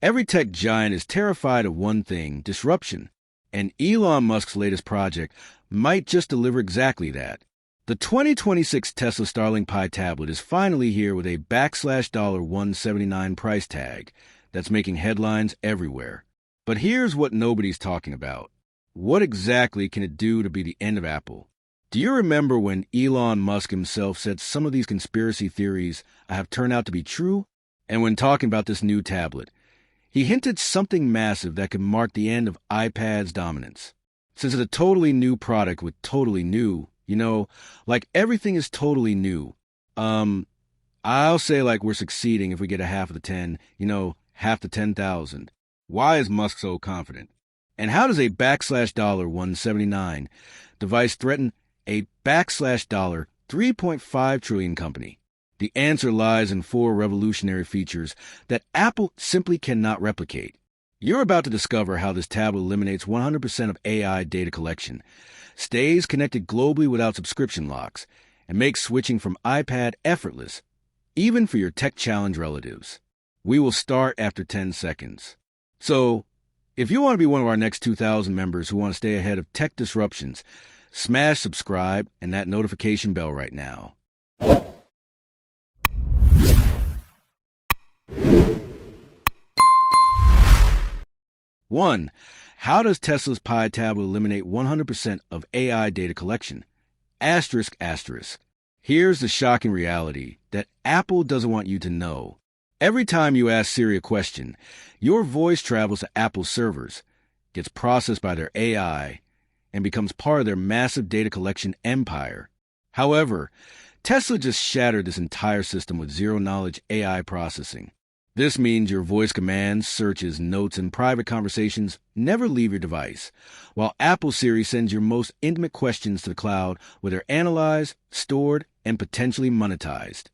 Every tech giant is terrified of one thing, disruption. And Elon Musk's latest project might just deliver exactly that. The 2026 Tesla Starlink Pi Tablet is finally here with a $179 price tag that's making headlines everywhere. But here's what nobody's talking about. What exactly can it do to be the end of Apple? Do you remember when Elon Musk himself said some of these conspiracy theories have turned out to be true? And when talking about this new tablet, he hinted something massive that could mark the end of iPad's dominance. Since it's a totally new product with totally new, like everything is totally new. I'll say like we're succeeding if we get a half of the 10, half the 10,000. Why is Musk so confident? And how does a $179 device threaten a $3.5 trillion company? The answer lies in 4 revolutionary features that Apple simply cannot replicate. You're about to discover how this tablet eliminates 100% of AI data collection, stays connected globally without subscription locks, and makes switching from iPad effortless, even for your tech-challenged relatives. We will start after 10 seconds. So, if you want to be one of our next 2,000 members who want to stay ahead of tech disruptions, smash subscribe and that notification bell right now. 1. How does Tesla's Pi Tablet eliminate 100% of AI data collection? Asterisk. Here's the shocking reality that Apple doesn't want you to know. Every time you ask Siri a question, your voice travels to Apple's servers, gets processed by their AI, and becomes part of their massive data collection empire. However, Tesla just shattered this entire system with zero-knowledge AI processing. This means your voice commands, searches, notes, and private conversations never leave your device, while Apple Siri sends your most intimate questions to the cloud where they're analyzed, stored, and potentially monetized.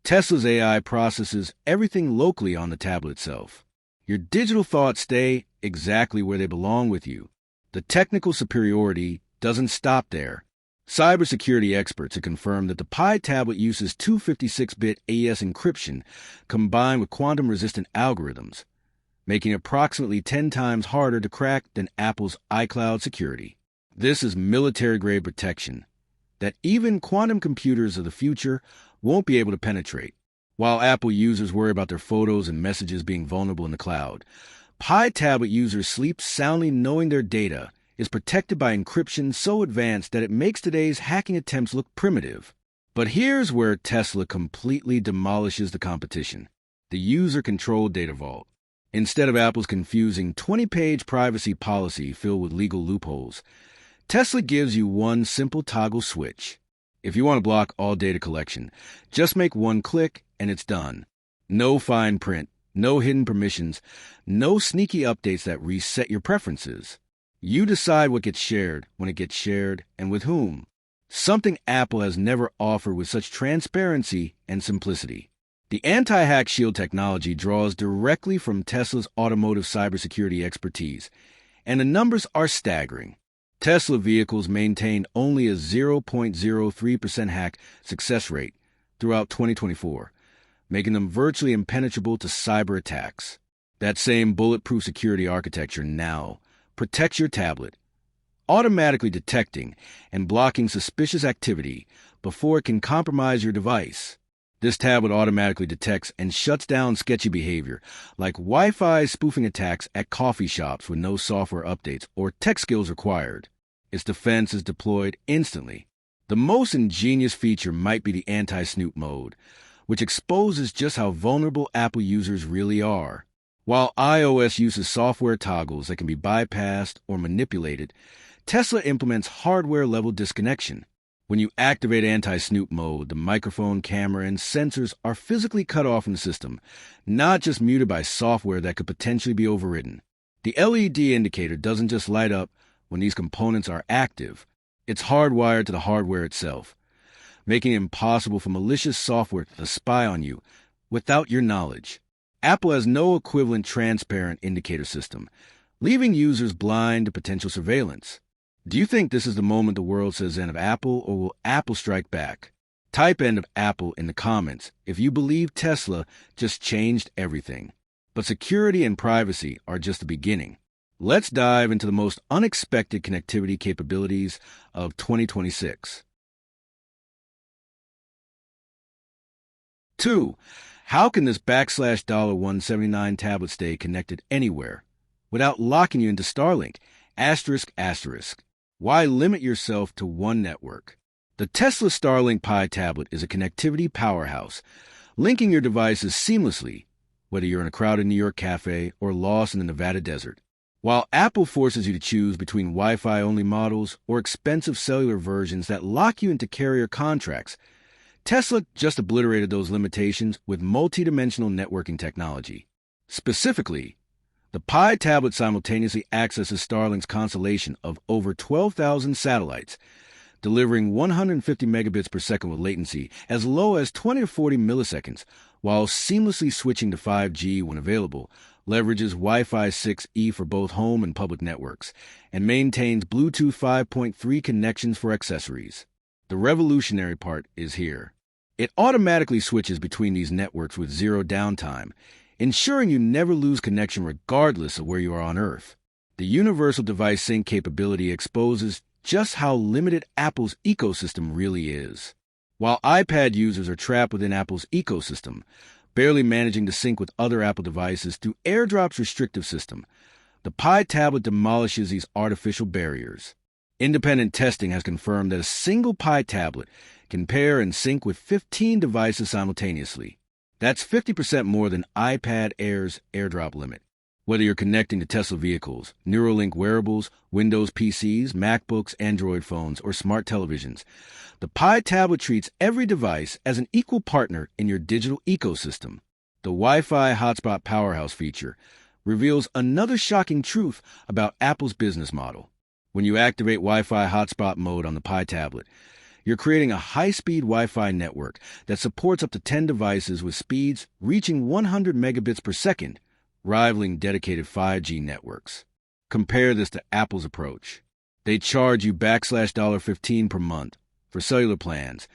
Tesla's AI processes everything locally on the tablet itself. Your digital thoughts stay exactly where they belong with you. The technical superiority doesn't stop there. Cybersecurity experts have confirmed that the Pi tablet uses 256-bit AES encryption combined with quantum-resistant algorithms, making it approximately 10 times harder to crack than Apple's iCloud security. This is military-grade protection that even quantum computers of the future won't be able to penetrate. While Apple users worry about their photos and messages being vulnerable in the cloud, Pi tablet users sleep soundly knowing their data is protected by encryption so advanced that it makes today's hacking attempts look primitive. But here's where Tesla completely demolishes the competition: the user-controlled data vault. Instead of Apple's confusing 20-page privacy policy filled with legal loopholes, Tesla gives you one simple toggle switch. If you want to block all data collection, just make one click and it's done. No fine print, no hidden permissions, no sneaky updates that reset your preferences. You decide what gets shared, when it gets shared, and with whom. Something Apple has never offered with such transparency and simplicity. The anti-hack shield technology draws directly from Tesla's automotive cybersecurity expertise, and the numbers are staggering. Tesla vehicles maintained only a 0.03% hack success rate throughout 2024, making them virtually impenetrable to cyber attacks. That same bulletproof security architecture now protects your tablet, automatically detecting and blocking suspicious activity before it can compromise your device. This tablet automatically detects and shuts down sketchy behavior, like Wi-Fi spoofing attacks at coffee shops with no software updates or tech skills required. Its defense is deployed instantly. The most ingenious feature might be the anti-snoop mode, which exposes just how vulnerable Apple users really are. While iOS uses software toggles that can be bypassed or manipulated, Tesla implements hardware-level disconnection. When you activate anti-snoop mode, the microphone, camera, and sensors are physically cut off from the system, not just muted by software that could potentially be overridden. The LED indicator doesn't just light up when these components are active. It's hardwired to the hardware itself, making it impossible for malicious software to spy on you without your knowledge. Apple has no equivalent transparent indicator system, leaving users blind to potential surveillance. Do you think this is the moment the world says end of Apple, or will Apple strike back? Type end of Apple in the comments if you believe Tesla just changed everything. But security and privacy are just the beginning. Let's dive into the most unexpected connectivity capabilities of 2026. 2. How can this $179 tablet stay connected anywhere without locking you into Starlink? ***. Why limit yourself to one network? The Tesla Starlink Pi Tablet is a connectivity powerhouse, linking your devices seamlessly, whether you're in a crowded New York cafe or lost in the Nevada desert. While Apple forces you to choose between Wi-Fi-only models or expensive cellular versions that lock you into carrier contracts, Tesla just obliterated those limitations with multidimensional networking technology. Specifically, the Pi tablet simultaneously accesses Starlink's constellation of over 12,000 satellites, delivering 150 megabits per second with latency as low as 20 to 40 milliseconds, while seamlessly switching to 5G when available, leverages Wi-Fi 6E for both home and public networks, and maintains Bluetooth 5.3 connections for accessories. The revolutionary part is here. It automatically switches between these networks with zero downtime, ensuring you never lose connection regardless of where you are on Earth. The universal device sync capability exposes just how limited Apple's ecosystem really is. While iPad users are trapped within Apple's ecosystem, barely managing to sync with other Apple devices through AirDrop's restrictive system, the Pi tablet demolishes these artificial barriers. Independent testing has confirmed that a single Pi tablet can pair and sync with 15 devices simultaneously. That's 50% more than iPad Air's AirDrop limit. Whether you're connecting to Tesla vehicles, Neuralink wearables, Windows PCs, MacBooks, Android phones, or smart televisions, the Pi tablet treats every device as an equal partner in your digital ecosystem. The Wi-Fi hotspot powerhouse feature reveals another shocking truth about Apple's business model. When you activate Wi-Fi hotspot mode on the Pi tablet, you're creating a high-speed Wi-Fi network that supports up to 10 devices with speeds reaching 100 megabits per second, rivaling dedicated 5G networks. Compare this to Apple's approach. They charge you $15 per month for cellular plans,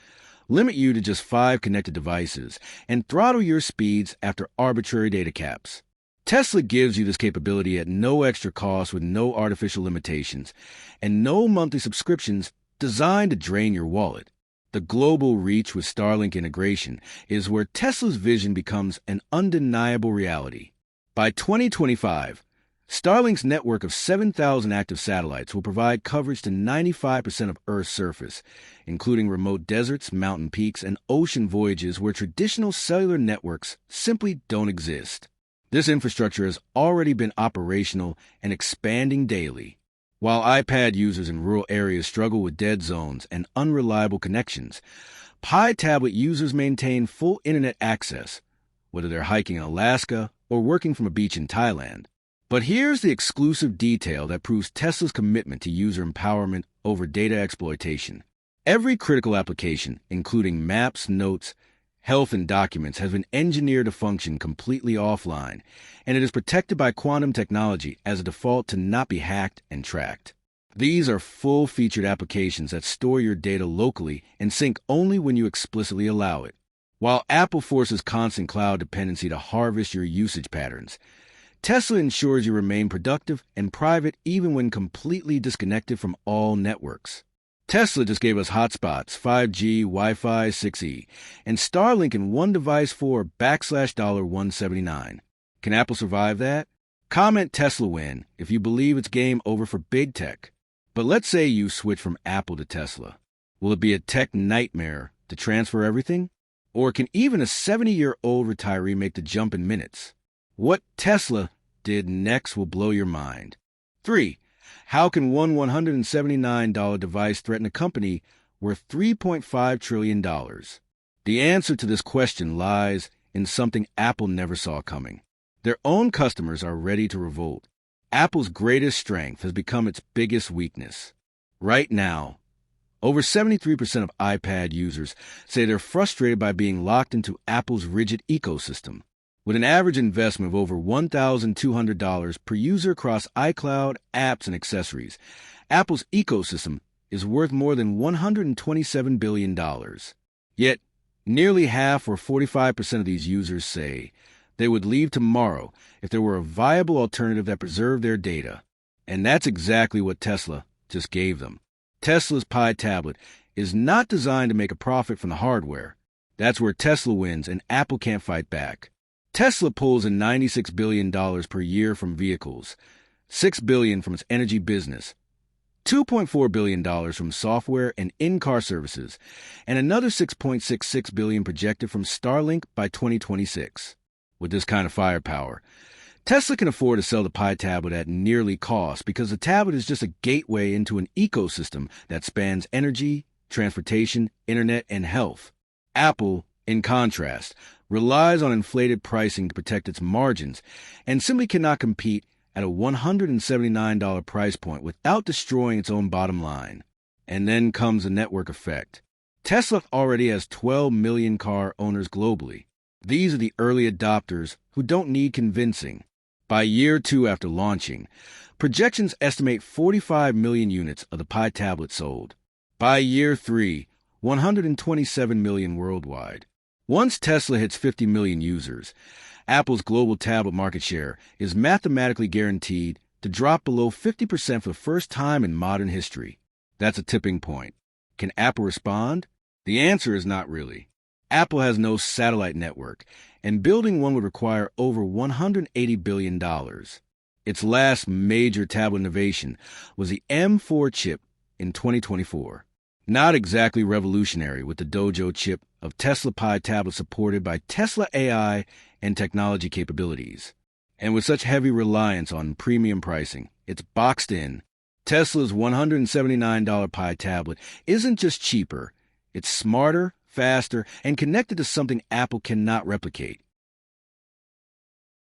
limit you to just 5 connected devices, and throttle your speeds after arbitrary data caps. Tesla gives you this capability at no extra cost with no artificial limitations and no monthly subscriptions designed to drain your wallet. The global reach with Starlink integration is where Tesla's vision becomes an undeniable reality. By 2025, Starlink's network of 7,000 active satellites will provide coverage to 95% of Earth's surface, including remote deserts, mountain peaks, and ocean voyages where traditional cellular networks simply don't exist. This infrastructure has already been operational and expanding daily. While iPad users in rural areas struggle with dead zones and unreliable connections, Pi tablet users maintain full internet access, whether they're hiking in Alaska or working from a beach in Thailand. But here's the exclusive detail that proves Tesla's commitment to user empowerment over data exploitation. Every critical application, including maps, notes, health, and documents, has been engineered to function completely offline, and it is protected by quantum technology as a default to not be hacked and tracked. These are full-featured applications that store your data locally and sync only when you explicitly allow it. While Apple forces constant cloud dependency to harvest your usage patterns, Tesla ensures you remain productive and private even when completely disconnected from all networks. Tesla just gave us hotspots, 5G, Wi-Fi 6E, and Starlink in one device for $179. Can Apple survive that? Comment Tesla win if you believe it's game over for big tech. But let's say you switch from Apple to Tesla. Will it be a tech nightmare to transfer everything? Or can even a 70-year-old retiree make the jump in minutes? What Tesla did next will blow your mind. 3. How can one $179 device threaten a company worth $3.5 trillion? The answer to this question lies in something Apple never saw coming. Their own customers are ready to revolt. Apple's greatest strength has become its biggest weakness. Right now, over 73% of iPad users say they're frustrated by being locked into Apple's rigid ecosystem. With an average investment of over $1,200 per user across iCloud, apps, and accessories, Apple's ecosystem is worth more than $127 billion. Yet, nearly half or 45% of these users say They would leave tomorrow if there were a viable alternative that preserved their data. And that's exactly what Tesla just gave them. Tesla's Pi Tablet is not designed to make a profit from the hardware. That's where Tesla wins and Apple can't fight back. Tesla pulls in $96 billion per year from vehicles, $6 billion from its energy business, $2.4 billion from software and in-car services, and another $6.66 billion projected from Starlink by 2026. With this kind of firepower, Tesla can afford to sell the Pi Tablet at nearly cost because the tablet is just a gateway into an ecosystem that spans energy, transportation, internet, and health. Apple, in contrast, relies on inflated pricing to protect its margins and simply cannot compete at a $179 price point without destroying its own bottom line. And then comes the network effect. Tesla already has 12 million car owners globally. These are the early adopters who don't need convincing. By year 2 after launching, projections estimate 45 million units of the Pi Tablet sold. By year 3, 127 million worldwide. Once Tesla hits 50 million users, Apple's global tablet market share is mathematically guaranteed to drop below 50% for the first time in modern history. That's a tipping point. Can Apple respond? The answer is not really. Apple has no satellite network, and building one would require over $180 billion. Its last major tablet innovation was the M4 chip in 2024. Not exactly revolutionary with the Dojo chip of Tesla Pi Tablet supported by Tesla AI and technology capabilities. And with such heavy reliance on premium pricing, it's boxed in. Tesla's $179 Pi Tablet isn't just cheaper, it's smarter, faster, and connected to something Apple cannot replicate.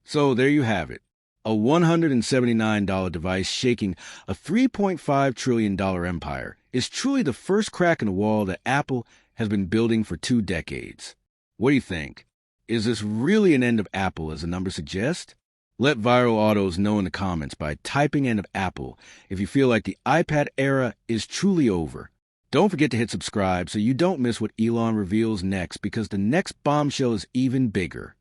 So there you have it, a $179 device shaking a $3.5 trillion empire is truly the first crack in the wall that Apple has been building for 2 decades. What do you think? Is this really an end of Apple as the numbers suggest? Let Viral Autos know in the comments by typing end of Apple if you feel like the iPad era is truly over. Don't forget to hit subscribe so you don't miss what Elon reveals next, because the next bombshell is even bigger.